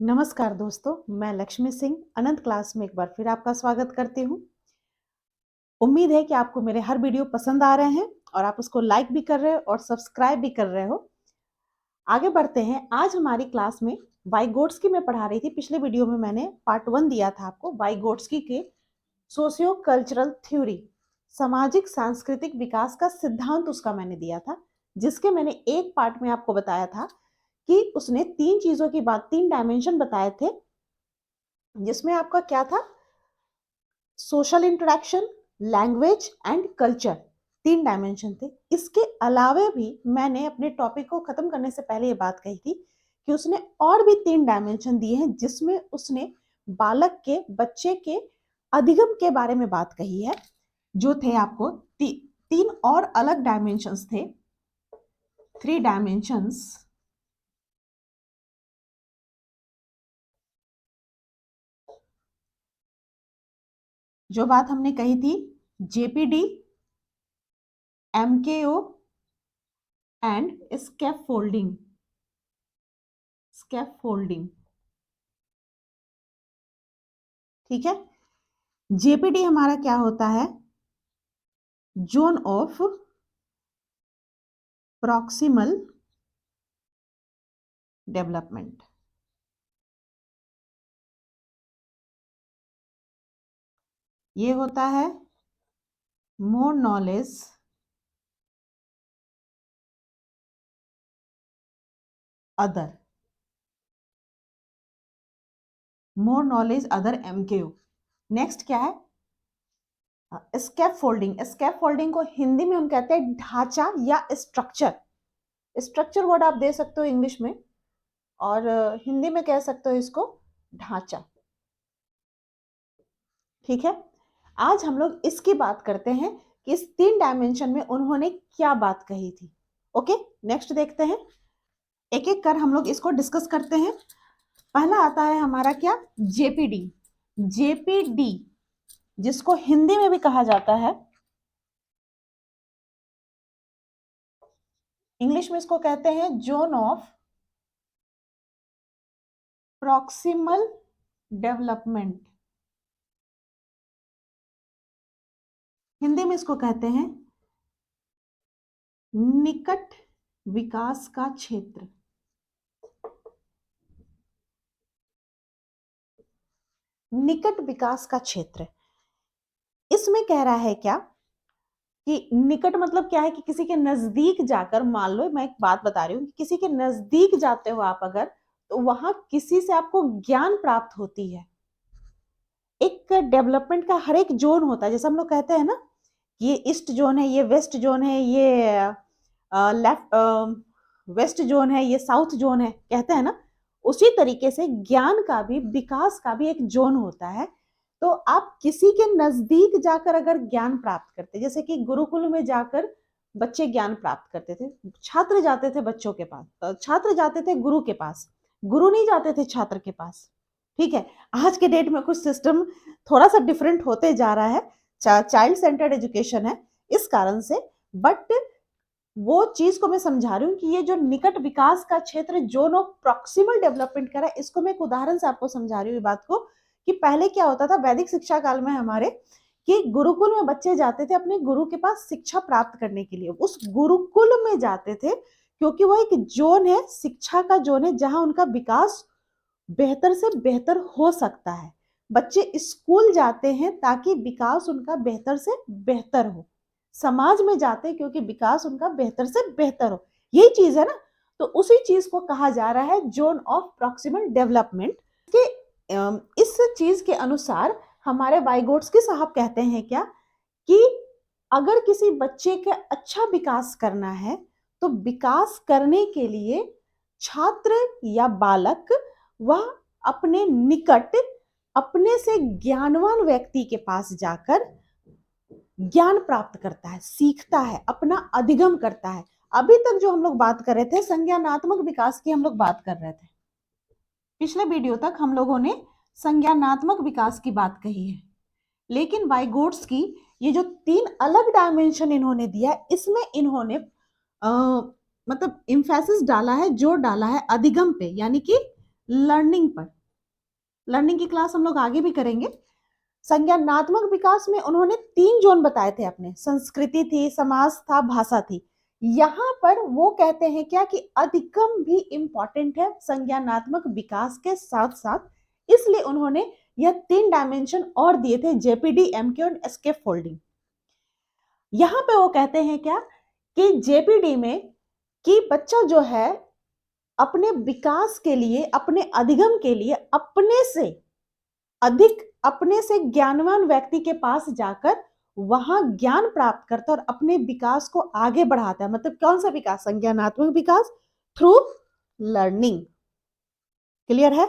नमस्कार दोस्तों, मैं लक्ष्मी सिंह अनंत क्लास में एक बार फिर आपका स्वागत करती हूँ। उम्मीद है कि आपको मेरे हर वीडियो पसंद आ रहे हैं और आप उसको लाइक भी कर रहे हो और सब्सक्राइब भी कर रहे हो। आगे बढ़ते हैं। आज हमारी क्लास में वाइगोट्स्की मैं पढ़ा रही थी। पिछले वीडियो में मैंने पार्ट 1 दिया था आपको वाइगोट्स्की के सोशियो कल्चरल थ्योरी, सामाजिक सांस्कृतिक विकास का सिद्धांत उसका मैंने दिया था, जिसके मैंने एक पार्ट में आपको बताया था कि उसने 3 चीजों की बात, 3 डायमेंशन बताए थे, जिसमें आपका क्या था, social interaction, language and culture. 3 dimension थे। इसके अलावे भी मैंने अपने टॉपिक को खत्म करने से पहले ये बात कही थी कि उसने और भी 3 डायमेंशन दिए हैं, जिसमें उसने बालक के, बच्चे के अधिगम के बारे में बात कही है। जो थे आपको 3 और अलग डायमेंशंस थे, 3 डायमेंशंस। जो बात हमने कही थी, JPD, MKO and scaffolding. Scaffolding, ठीक है। जेपीडी हमारा क्या होता है? Zone of proximal development. ये होता है more knowledge other, more knowledge other MKO. Next क्या है? स्कैप फोल्डिंग। स्कैप फोल्डिंग को हिंदी में हम कहते हैं ढांचा या स्ट्रक्चर। स्ट्रक्चर वर्ड आप दे सकते हो इंग्लिश में, और हिंदी में कह सकते हो इसको ढांचा, ठीक है। आज हम लोग इसकी बात करते हैं कि इस 3 डायमेंशन में उन्होंने क्या बात कही थी। ओके, नेक्स्ट देखते हैं। एक एक कर हम लोग इसको डिस्कस करते हैं। पहला आता है हमारा क्या? जेपीडी। जेपीडी जिसको हिंदी में भी कहा जाता है, इंग्लिश में इसको कहते हैं zone of proximal development. Hindi में इसको कहते हैं निकट विकास का क्षेत्र। निकट विकास का क्षेत्र, इसमें कह रहा है क्या कि निकट मतलब क्या है कि किसी के नजदीक जाकर, मान लो मैं एक बात बता रही हूँ कि किसी के नजदीक जाते हो आप अगर, तो वहां किसी से आपको ज्ञान प्राप्त होती है। एक डेवलपमेंट का हर एक जोन होता है, जैसे हम लोग कहते हैं ना, ये ईस्ट जोन है, ये वेस्ट जोन है, ये लेफ्ट वेस्ट जोन है, ये साउथ जोन है, कहते हैं ना। उसी तरीके से ज्ञान का भी, विकास का भी एक जोन होता है। तो आप किसी के नजदीक जाकर अगर ज्ञान प्राप्त करते, जैसे कि गुरुकुल में जाकर बच्चे ज्ञान प्राप्त करते थे, छात्र जाते थे बच्चों के पास, छात्र जाते थे गुरु के पास, गुरु नहीं जाते थे छात्र के पास, ठीक है। आज के डेट में कुछ सिस्टम थोड़ा सा डिफरेंट होते जा रहा है, चाइल्ड सेंटर्ड एजुकेशन है इस कारण से। बट वो चीज को मैं समझा रही हूँ कि ये जो निकट विकास का क्षेत्र, जोन ऑफ प्रॉक्सिमल डेवलपमेंट कर रहा है, इसको मैं एक उदाहरण से आपको समझा रही हूँ बात को, कि पहले क्या होता था वैदिक शिक्षा काल में हमारे, कि गुरुकुल में बच्चे जाते थे अपने गुरु के पास शिक्षा प्राप्त करने के लिए। उस गुरुकुल में जाते थे क्योंकि वो एक जोन है, शिक्षा का जोन है, जहां उनका विकास बेहतर से बेहतर हो सकता है। बच्चे स्कूल जाते हैं ताकि विकास उनका बेहतर से बेहतर हो, समाज में जाते हैं क्योंकि विकास उनका बेहतर से बेहतर हो। यही चीज है ना। तो उसी चीज को कहा जा रहा है जोन ऑफ प्रॉक्सिमल डेवलपमेंट के। इस चीज के अनुसार हमारे वाइगोट्स्की साहब कहते हैं क्या, कि अगर किसी बच्चे का अच्छा विकास करना है तो विकास करने के लिए छात्र या बालक वह अपने निकट, अपने से ज्ञानवान व्यक्ति के पास जाकर ज्ञान प्राप्त करता है, सीखता है, अपना अधिगम करता है। अभी तक जो हम लोग बात कर रहे थे संज्ञानात्मक विकास की, हम लोग बात कर रहे थे। पिछले वीडियो तक हम लोगों ने संज्ञानात्मक विकास की बात कही है, लेकिन वाइगोट्स्की ये जो 3 अलग डायमेंशन इन्होंने दिया, इसमें इन्होंने मतलब इम्फेसिस डाला है, जोर डाला है अधिगम पे, यानी कि लर्निंग पर। लर्निंग की क्लास हम लोग आगे भी करेंगे। संज्ञानात्मक विकास में उन्होंने 3 जोन बताए थे अपने, संस्कृति थी, समाज था, भाषा थी। यहाँ पर वो कहते हैं क्या कि अधिगम भी इंपॉर्टेंट है संज्ञानात्मक विकास के साथ साथ, इसलिए उन्होंने यह 3 डायमेंशन और दिए थे, जेपीडी, एमके और एस्केप फोल्डिंग। यहाँ पे वो कहते हैं क्या कि जेपीडी में कि बच्चा जो है अपने विकास के लिए, अपने अधिगम के लिए अपने से अधिक, अपने से ज्ञानवान व्यक्ति के पास जाकर वहां ज्ञान प्राप्त करता है और अपने विकास को आगे बढ़ाता है। मतलब कौन सा विकास? संज्ञानात्मक विकास थ्रू लर्निंग। क्लियर है?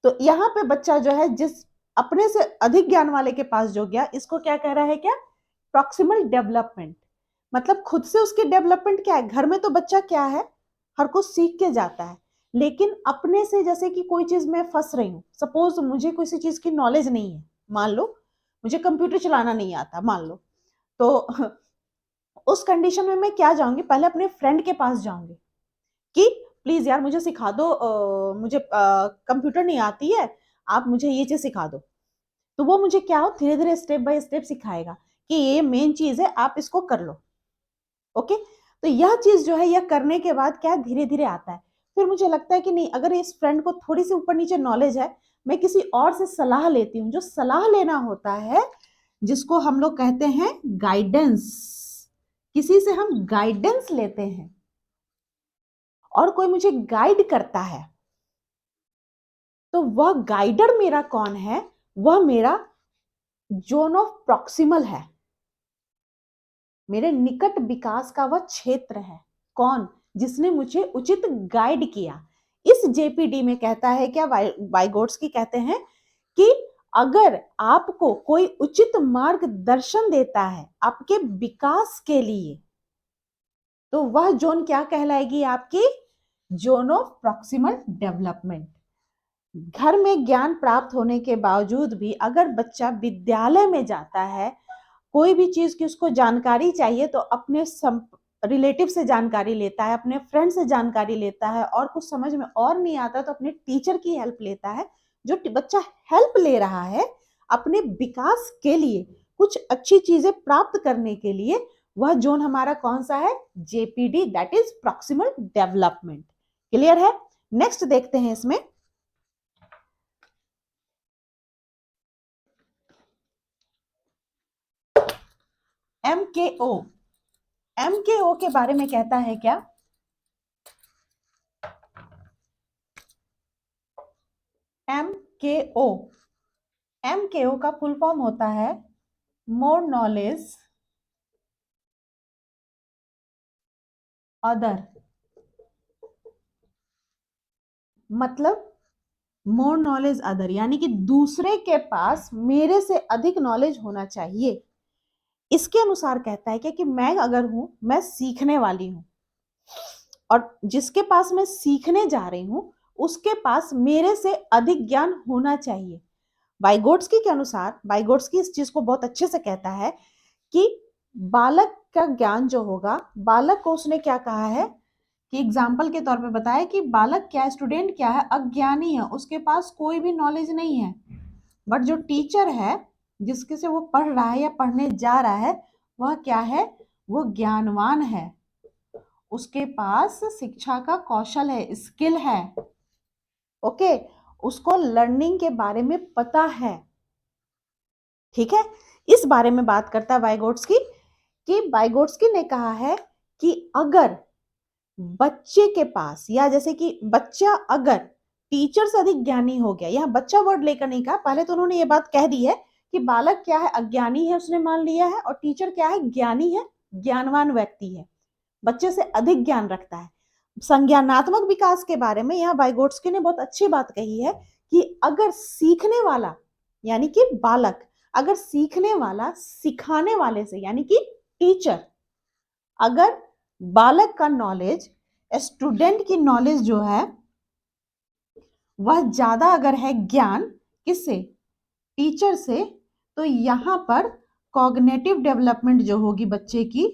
तो यहाँ पे बच्चा जो है जिस अपने से अधिक ज्ञान वाले के पास जो गया, इसको क्या कह रहा है? क्या? Proximal development. मतलब खुद से उसकी डेवलपमेंट क्या है? घर में तो बच्चा क्या है, हर कुछ सीख के जाता है, लेकिन अपने से, जैसे कि कोई चीज मैं फंस रही हूँ, सपोज मुझे किसी चीज की नॉलेज नहीं है, मान लो मुझे कंप्यूटर चलाना नहीं आता, मान लो, तो उस कंडीशन में मैं क्या जाऊंगी? पहले अपने फ्रेंड के पास जाऊंगी कि प्लीज यार मुझे सिखा दो, मुझे कंप्यूटर नहीं आती है, आप मुझे ये चीज सिखा दो। तो वो मुझे क्या हो, धीरे धीरे स्टेप बाय स्टेप सिखाएगा कि ये मेन चीज है, आप इसको कर लो। ओके, तो यह चीज जो है, यह करने के बाद क्या धीरे धीरे आता है। फिर मुझे लगता है कि नहीं, अगर इस फ्रेंड को थोड़ी सी ऊपर नीचे नॉलेज है, मैं किसी और से सलाह लेती हूँ। जो सलाह लेना होता है, जिसको हम लोग कहते हैं गाइडेंस, किसी से हम गाइडेंस लेते हैं और कोई मुझे गाइड करता है, तो वह गाइडर मेरा कौन है? वह मेरा जोन ऑफ प्रॉक्सिमल है, मेरे निकट विकास का वह क्षेत्र है। कौन? जिसने मुझे उचित गाइड किया। इस जेपीडी में कहता है क्या, वाइगोट्स्की कहते हैं कि अगर आपको कोई उचित मार्गदर्शन देता है आपके विकास के लिए, तो वह जोन क्या कहलाएगी? आपकी जोन ऑफ प्रॉक्सिमल डेवलपमेंट। घर में ज्ञान प्राप्त होने के बावजूद भी अगर बच्चा विद्यालय में जाता है, कोई भी चीज की उसको जानकारी चाहिए तो अपने रिलेटिव से जानकारी लेता है, अपने फ्रेंड से जानकारी लेता है, और कुछ समझ में और नहीं आता तो अपने टीचर की हेल्प लेता है। जो बच्चा हेल्प ले रहा है अपने विकास के लिए, कुछ अच्छी चीजें प्राप्त करने के लिए, वह जोन हमारा कौन सा है? JPD, that is proximal development. Clear है? नेक्स्ट देखते हैं इसमें, एमकेओ। एमकेओ के बारे में कहता है क्या? एमकेओ, एमकेओ का फुल फॉर्म होता है मोर नॉलेज अदर। मतलब मोर नॉलेज अदर यानी कि दूसरे के पास मेरे से अधिक नॉलेज होना चाहिए। इसके अनुसार कहता है क्या कि मैं अगर हूं, मैं सीखने वाली हूं, और जिसके पास मैं सीखने जा रही हूं उसके पास मेरे से अधिक ज्ञान होना चाहिए। वाइगोट्स्की के अनुसार, वाइगोट्स्की इस चीज को बहुत अच्छे से कहता है कि बालक का ज्ञान जो होगा, बालक को उसने क्या कहा है कि एग्जाम्पल के तौर पे बताया कि बालक क्या है, स्टूडेंट क्या है? अज्ञानी है, उसके पास कोई भी नॉलेज नहीं है। बट जो टीचर है, जिसके से वो पढ़ रहा है या पढ़ने जा रहा है, वह क्या है? वो ज्ञानवान है, उसके पास शिक्षा का कौशल है, स्किल है। ओके, उसको लर्निंग के बारे में पता है। ठीक है, इस बारे में बात करता है वाइगोट्स्की कि वाइगोट्स्की ने कहा है कि अगर बच्चे के पास, या जैसे कि बच्चा अगर टीचर से अधिक ज्ञानी हो गया, यहां बच्चा वर्ड लेकर नहीं कहा, पहले तो उन्होंने ये बात कह दी है कि बालक क्या है? अज्ञानी है, उसने मान लिया है, और टीचर क्या है? ज्ञानी है, ज्ञानवान व्यक्ति है, बच्चे से अधिक ज्ञान रखता है। संज्ञानात्मक विकास के बारे में यहाँ वाइगोट्स्की ने बहुत अच्छी बात कही है कि अगर सीखने वाला यानी कि बालक, अगर सीखने वाला सिखाने वाले से यानी कि टीचर, अगर बालक का नॉलेज, स्टूडेंट की नॉलेज जो है वह ज्यादा अगर है ज्ञान किससे? टीचर से, तो यहां पर कॉग्निटिव डेवलपमेंट जो होगी बच्चे की,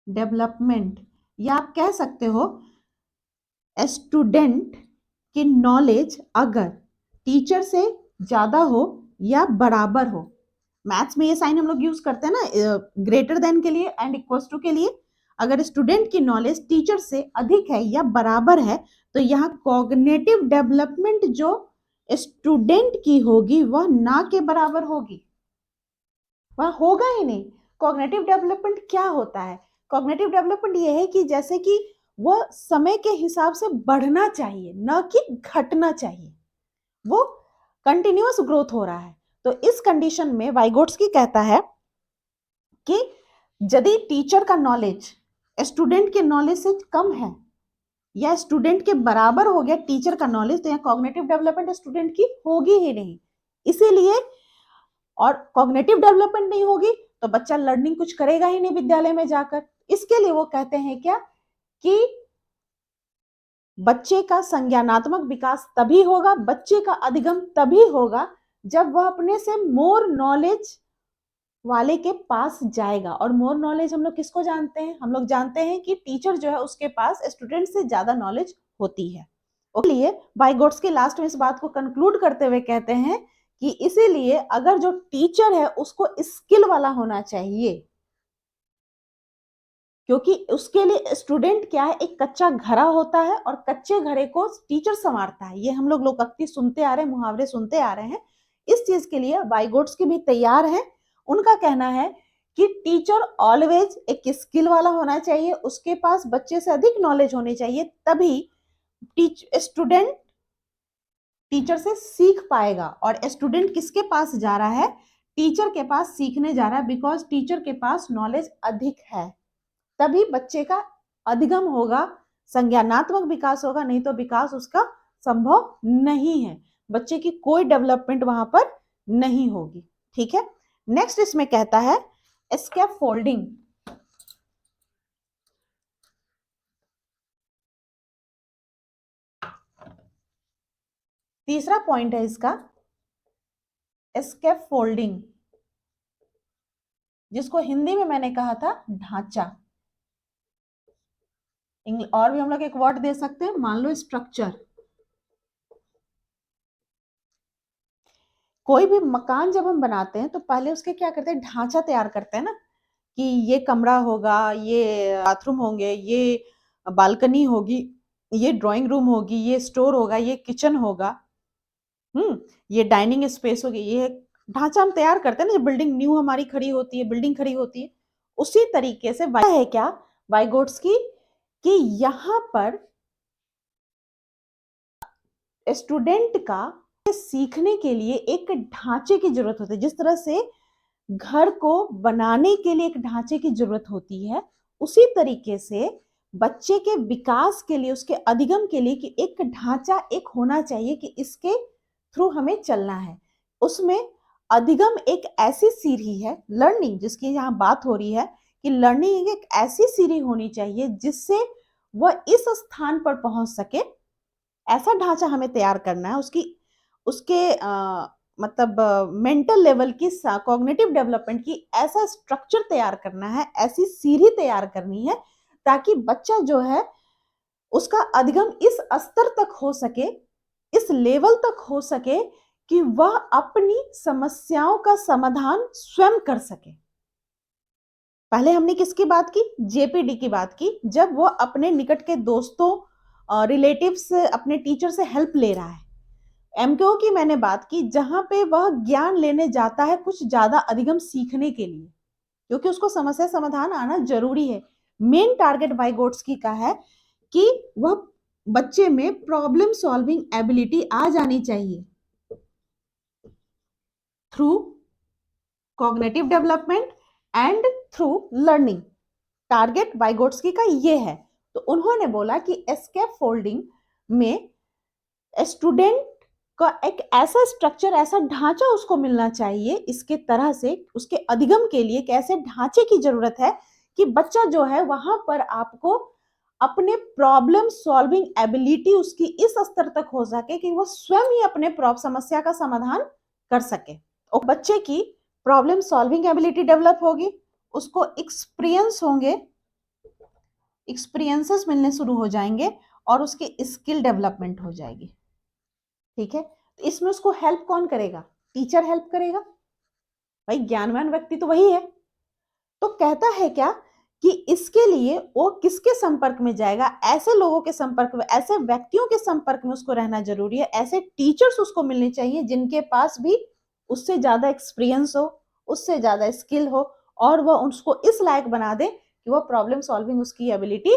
डेवलपमेंट, या आप कह सकते हो स्टूडेंट की नॉलेज अगर टीचर से ज्यादा हो या बराबर हो, मैथ्स में ये साइन हम लोग यूज करते हैं ना ग्रेटर देन के लिए एंड इक्वल्स टू के लिए, अगर स्टूडेंट की नॉलेज टीचर से अधिक है या बराबर है तो यहाँ कॉग्निटिव डेवलपमेंट जो स्टूडेंट की होगी वह ना के बराबर होगी, वह होगा ही नहीं। कॉग्निटिव डेवलपमेंट क्या होता है? कॉग्निटिव डेवलपमेंट यह है कि जैसे कि वह समय के हिसाब से बढ़ना चाहिए, न कि घटना चाहिए, वो कंटिन्यूअस ग्रोथ हो रहा है। तो इस कंडीशन में वाइगोट्स्की कहता है कि यदि टीचर का नॉलेज स्टूडेंट के नॉलेज से कम है या स्टूडेंट के बराबर हो गया टीचर का नॉलेज, तो यहाँ कॉग्निटिव डेवलपमेंट स्टूडेंट की होगी ही नहीं। इसीलिए, और कॉग्निटिव डेवलपमेंट नहीं होगी तो बच्चा लर्निंग कुछ करेगा ही नहीं विद्यालय में जाकर। इसके लिए वो कहते हैं क्या कि बच्चे का संज्ञानात्मक विकास तभी होगा, बच्चे का अधिगम तभी होगा जब वह अपने से मोर नॉलेज वाले के पास जाएगा। और मोर नॉलेज हम लोग किसको जानते हैं? हम लोग जानते हैं कि टीचर जो है उसके पास स्टूडेंट से ज्यादा नॉलेज होती है। इसलिए वाइगोट्स्की लास्ट में इस बात को कंक्लूड करते हुए कहते हैं कि इसीलिए अगर जो टीचर है उसको स्किल वाला होना चाहिए, क्योंकि उसके लिए स्टूडेंट क्या है, एक कच्चा घड़ा होता है और कच्चे घड़े को टीचर संवारता है। ये हम लोग लोकोक्ति सुनते आ रहे हैं, मुहावरे सुनते आ रहे हैं। इस चीज के लिए वाइगोट्स्की भी तैयार है। उनका कहना है कि टीचर ऑलवेज एक स्किल वाला होना चाहिए, उसके पास बच्चे से अधिक नॉलेज होनी चाहिए, तभी स्टूडेंट टीचर से सीख पाएगा। और स्टूडेंट किसके पास जा रहा है? टीचर के पास सीखने जा रहा है, बिकॉज टीचर के पास नॉलेज अधिक है, तभी बच्चे का अधिगम होगा, संज्ञानात्मक विकास होगा, नहीं तो विकास उसका संभव नहीं है, बच्चे की कोई डेवलपमेंट वहां पर नहीं होगी। ठीक है, नेक्स्ट इसमें कहता है स्कैफोल्डिंग। तीसरा पॉइंट है इसका स्कैफोल्डिंग, जिसको हिंदी में मैंने कहा था ढांचा। और भी हम लोग एक वर्ड दे सकते हैं, मान लो स्ट्रक्चर। कोई भी मकान जब हम बनाते हैं तो पहले उसके क्या करते हैं, ढांचा तैयार करते हैं ना, कि ये कमरा होगा, ये बाथरूम होंगे, ये बालकनी होगी, ये ड्राइंग रूम होगी, ये स्टोर होगा, ये किचन होगा, ये डाइनिंग स्पेस होगी। ये ढांचा हम तैयार करते हैं ना, जब बिल्डिंग न्यू हमारी खड़ी होती है, बिल्डिंग खड़ी होती है, उसी तरीके से है क्या वाइगोट्स्की कि यहाँ पर स्टूडेंट का सीखने के लिए एक ढांचे की जरूरत होती है। जिस तरह से घर को बनाने के लिए एक ढांचे की जरूरत होती है, उसी तरीके से बच्चे के विकास के लिए, उसके अधिगम के लिए कि एक ढांचा एक होना चाहिए कि इसके थ्रू हमें चलना है। उसमें अधिगम एक ऐसी सीढ़ी है, लर्निंग जिसकी यहाँ बात हो रही है कि लर्निंग एक ऐसी सीढ़ी होनी चाहिए जिससे वह इस स्थान पर पहुंच सके। ऐसा ढांचा हमें तैयार करना है, उसके मतलब मेंटल लेवल की, कॉग्निटिव डेवलपमेंट की ऐसा स्ट्रक्चर तैयार करना है, ऐसी सीढ़ी तैयार करनी है ताकि बच्चा जो है उसका अधिगम इस स्तर तक हो सके, इस लेवल तक हो सके कि वह अपनी समस्याओं का समाधान स्वयं कर सके। पहले हमने किसकी बात की? जेपीडी की बात की, जब वह अपने निकट के दोस्तों, रिलेटिव्स, अपने टीचर से हेल्प ले रहा है। एमकेओ की मैंने बात की, जहां पे वह ज्ञान लेने जाता है कुछ ज्यादा अधिगम सीखने के लिए, क्योंकि उसको समस्या समाधान आना जरूरी है। मेन टारगेट वाइगोट्स्की का है कि वह बच्चे में प्रॉब्लम सॉल्विंग एबिलिटी आ जानी चाहिए through cognitive development and through learning. Target Vygotsky का ये है। तो उन्होंने बोला कि स्कैफोल्डिंग में स्टूडेंट का एक ऐसा स्ट्रक्चर, ऐसा ढांचा उसको मिलना चाहिए, इसके तरह से उसके अधिगम के लिए एक ऐसे ढांचे की जरूरत है कि बच्चा जो है वहां पर आपको अपने प्रॉब्लम सॉल्विंग एबिलिटी उसकी इस स्तर तक हो सके कि वो स्वयं ही अपने समस्या का समाधान कर सके। और बच्चे की प्रॉब्लम सॉल्विंग एबिलिटी डेवलप होगी, उसको एक्सपीरियंस होंगे, एक्सपीरियंसेस मिलने शुरू हो जाएंगे, और उसकी स्किल डेवलपमेंट हो जाएगी। ठीक है, तो इसमें उसको हेल्प कौन करेगा? टीचर हेल्प करेगा, भाई ज्ञानवान व्यक्ति तो वही है। तो कहता है क्या कि इसके लिए वो किसके संपर्क में जाएगा? ऐसे लोगों के संपर्क में, ऐसे व्यक्तियों के संपर्क में उसको रहना जरूरी है। ऐसे टीचर्स उसको मिलने चाहिए जिनके पास भी उससे ज्यादा एक्सपीरियंस हो, उससे ज्यादा स्किल हो, और वह उसको इस लायक बना दे कि वह प्रॉब्लम सॉल्विंग उसकी एबिलिटी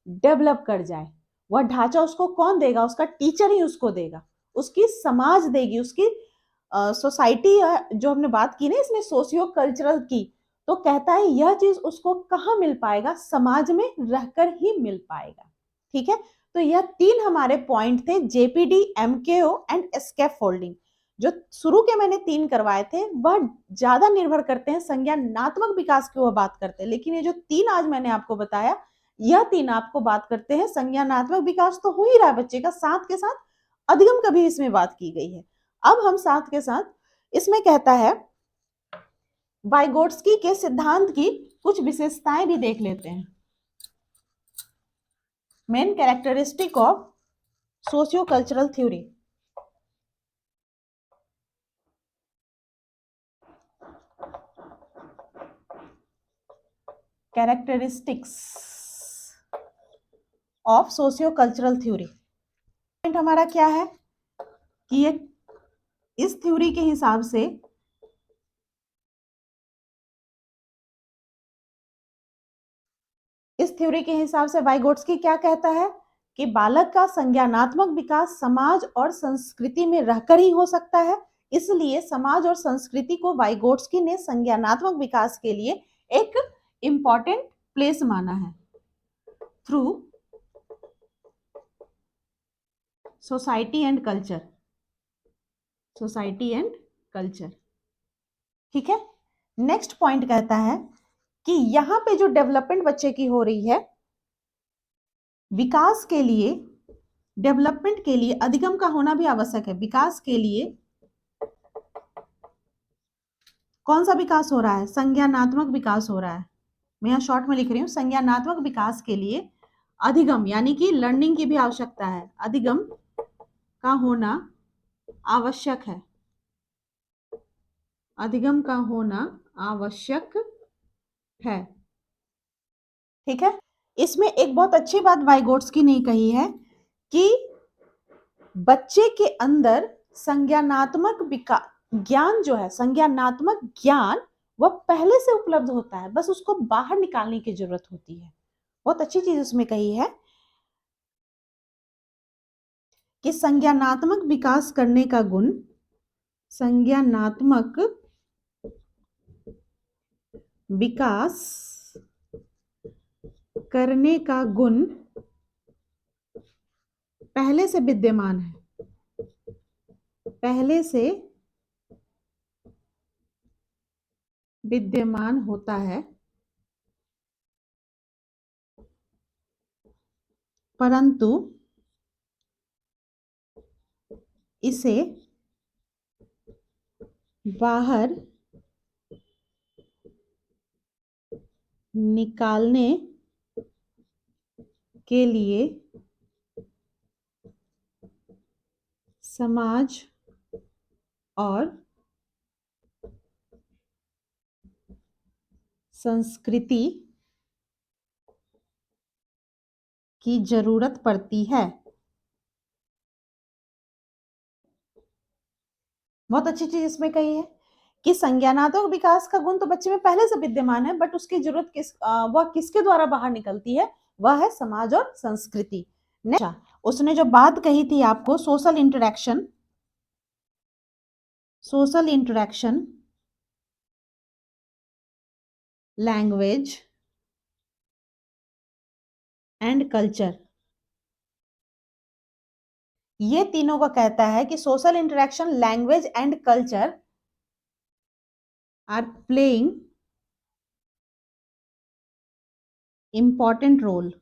डेवलप कर जाए। वह ढांचा उसको कौन देगा? उसका टीचर ही उसको देगा, उसकी समाज देगी, उसकी सोसाइटी। जो हमने बात की ना इसमें सोशियो कल्चरल की, तो कहता है यह चीज उसको कहाँ मिल पाएगा? समाज में रहकर ही मिल पाएगा। ठीक है, तो यह 3 हमारे पॉइंट थे, JPD, MKO and escape folding. जो शुरू के मैंने 3 करवाए थे वह ज्यादा निर्भर करते हैं संज्ञानात्मक विकास की, वह बात करते हैं। लेकिन ये जो 3 आज मैंने आपको बताया, यह 3 आपको बात करते हैं संज्ञानात्मक विकास तो हो ही रहा है बच्चे का, साथ के साथ अधिगम का भी इसमें बात की गई है। अब हम साथ के साथ इसमें कहता है वाइगोट्स्की के सिद्धांत की कुछ विशेषताएं भी देख लेते हैं। Main characteristic of socio cultural theory. Characteristics of socio cultural theory. Point हमारा क्या है कि ये इस थ्योरी के हिसाब से वाइगोट्स्की क्या कहता है कि बालक का संज्ञानात्मक विकास समाज और संस्कृति में रहकर ही हो सकता है। इसलिए समाज और संस्कृति को वाइगोट्स्की ने संज्ञानात्मक विकास के लिए एक इंपॉर्टेंट प्लेस माना है। थ्रू सोसाइटी एंड कल्चर, ठीक है। नेक्स्ट पॉइंट कहता है कि यहां पे जो डेवलपमेंट बच्चे की हो रही है, विकास के लिए, डेवलपमेंट के लिए अधिगम का होना भी आवश्यक है। विकास के लिए कौन सा विकास हो रहा है? संज्ञानात्मक विकास हो रहा है। मैं यहाँ शॉर्ट में लिख रही हूँ, संज्ञानात्मक विकास के लिए अधिगम यानी कि लर्निंग की भी आवश्यकता है। अधिगम का होना आवश्यक है, अधिगम का होना आवश्यक है। ठीक है, इसमें एक बहुत अच्छी बात वाइगोट्स्की ने कही है कि बच्चे के अंदर संज्ञानात्मक विकास, ज्ञान जो है, संज्ञानात्मक ज्ञान वह पहले से उपलब्ध होता है, बस उसको बाहर निकालने की जरूरत होती है। बहुत अच्छी चीज उसमें कही है कि संज्ञानात्मक विकास करने का गुण, संज्ञानात्मक विकास करने का गुण पहले से विद्यमान है, पहले से विद्यमान होता है, परंतु इसे बाहर निकालने के लिए समाज और संस्कृति की जरूरत पड़ती है। बहुत अच्छी चीज इसमें कही है कि संज्ञानात्मक विकास का गुण तो बच्चे में पहले से विद्यमान है, बट उसकी जरूरत वह किसके द्वारा बाहर निकलती है? वह है समाज और संस्कृति। उसने जो बात कही थी आपको, social interaction, language and culture, ये तीनों का कहता है कि social interaction, language and culture are playing important role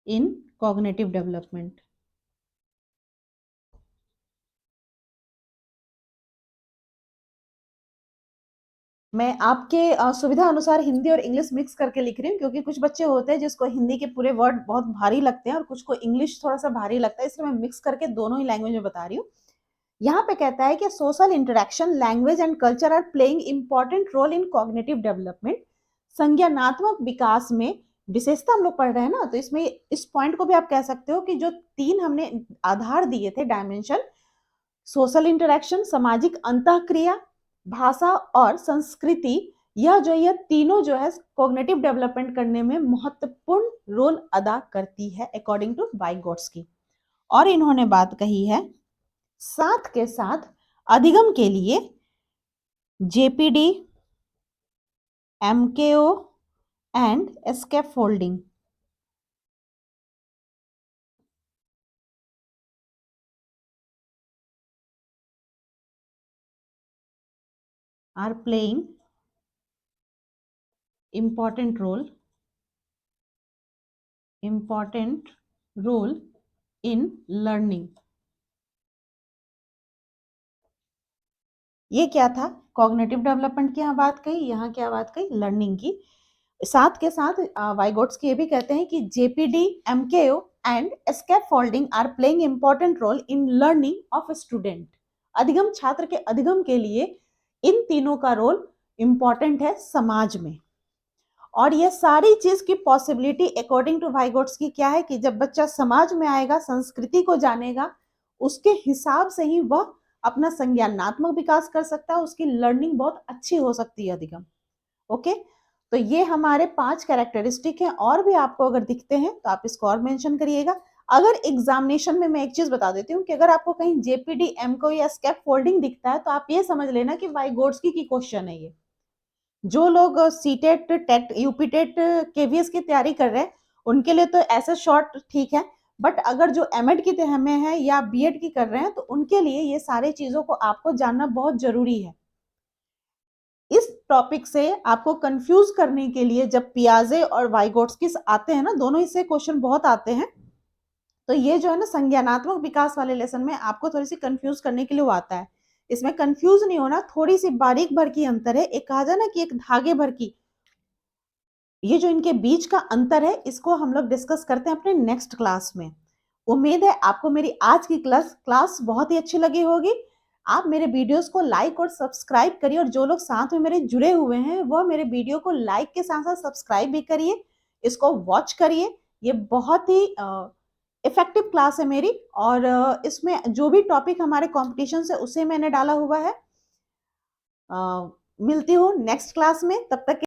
in cognitive development. मैं आपके सुविधा अनुसार हिंदी और इंग्लिश मिक्स करके लिख रही हूँ, क्योंकि कुछ बच्चे होते हैं जिसको हिंदी के पूरे वर्ड बहुत भारी लगते हैं और कुछ को इंग्लिश थोड़ा-सा भारी लगता है, इसलिए मैं मिक्स करके दोनों ही लैंग्वेज में बता रही हूँ। यहाँ पे कहता है कि social interaction, language and culture are playing important role in cognitive development. संज्ञानात्मक विकास में विशेषता हम लोग पढ़ रहे हैं ना, तो इसमें इस पॉइंट को भी आप कह सकते हो कि जो 3 हमने आधार दिए थे डायमेंशन, सोशल इंटरेक्शन, सामाजिक अंतःक्रिया, भाषा और संस्कृति, ये तीनों जो है कॉग्निटिव डेवलपमेंट करने में महत्वपूर्ण रोल अदा करती है अकॉर्डिंग टू वाइगोट्स्की। और इन्होंने बात कही है, साथ के साथ अधिगम के लिए JPD, MKO and scaffolding are playing important role in learning। ये क्या था? कॉग्निटिव डेवलपमेंट की यहाँ बात कही, यहाँ क्या बात कही? लर्निंग की। साथ के साथ वाइगोट्स्की ये भी कहते हैं कि JPD, MKO and scaffolding are playing important role in learning of student. अधिगम छात्र के अधिगम के लिए इन तीनों का रोल इंपॉर्टेंट है समाज में। और ये सारी चीज की पॉसिबिलिटी अकॉर्डिंग टू वाइगोट्स्की क्या है कि जब बच्चा समाज में आएगा, संस्कृति को जानेगा, उसके हिसाब से ही वह अपना संज्ञानात्मक विकास कर सकता है, उसकी लर्निंग बहुत अच्छी हो सकती है अधिगम। ओके, तो ये हमारे 5 कैरेक्टरिस्टिक हैं, और भी आपको अगर दिखते हैं तो आप इसको और मेंशन करिएगा। अगर एग्जामिनेशन में मैं एक चीज बता देती हूँ कि अगर आपको कहीं जेपीडी, एमको या स्कैप फोल्डिंग दिखता है तो आप ये समझ लेना कि वाइगोट्स्की की क्वेश्चन है ये। जो लोग सीटेट, टेट, यूपीटेट, केवीएस की तैयारी कर रहे हैं उनके लिए तो ऐसे शॉर्ट ठीक है, बट अगर जो एमएड की में है या बीएड की कर रहे हैं तो उनके लिए ये सारे चीजों को आपको जानना बहुत जरूरी है। इस टॉपिक से आपको कंफ्यूज करने के लिए जब पियाजे और वाइगोट्स्की आते हैं ना, दोनों ही से क्वेश्चन बहुत आते हैं, तो ये जो है ना संज्ञानात्मक विकास वाले लेसन में आपको थोड़ी सी कंफ्यूज करने के लिए वो आता है। इसमें कंफ्यूज नहीं होना, थोड़ी सी बारीक भर की अंतर है। एक कहा जाए ना कि एक धागे भर की, ये जो इनके बीच का अंतर है इसको हम लोग डिस्कस करते हैं अपने नेक्स्ट क्लास में। उम्मीद है आपको मेरी आज की क्लास बहुत ही अच्छी लगी होगी। आप मेरे वीडियोस को लाइक और सब्सक्राइब करिए, और जो लोग साथ में मेरे जुड़े हुए हैं वह मेरे वीडियो को लाइक के साथ साथ सब्सक्राइब भी करिए, इसको वॉच करिए। ये बहुत ही इफेक्टिव क्लास है मेरी, और इसमें जो भी टॉपिक हमारे कॉम्पिटिशन से उसे मैंने डाला हुआ है। मिलती हूँ नेक्स्ट क्लास में, तब तक